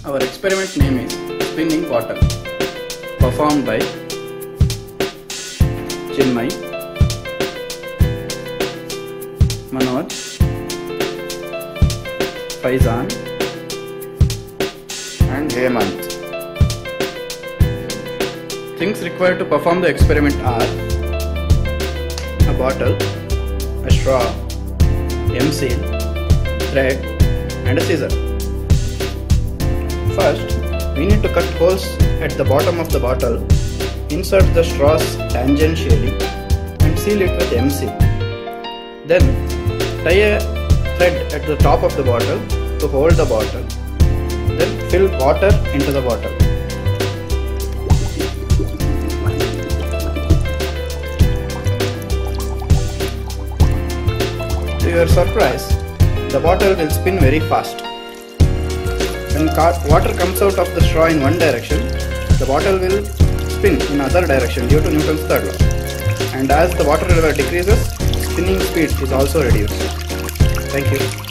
Our experiment name is spinning water, performed by Chinmay, Manoj, Faizan and Hemant. Things required to perform the experiment are a bottle, a straw, M-seal, thread and a scissor. First, we need to cut holes at the bottom of the bottle, insert the straws tangentially and seal it with M-seal. Then, tie a thread at the top of the bottle to hold the bottle. Then fill water into the bottle. To your surprise, the bottle will spin very fast. When water comes out of the straw in one direction, the bottle will spin in other direction due to Newton's third law. And as the water level decreases, spinning speed is also reduced. Thank you.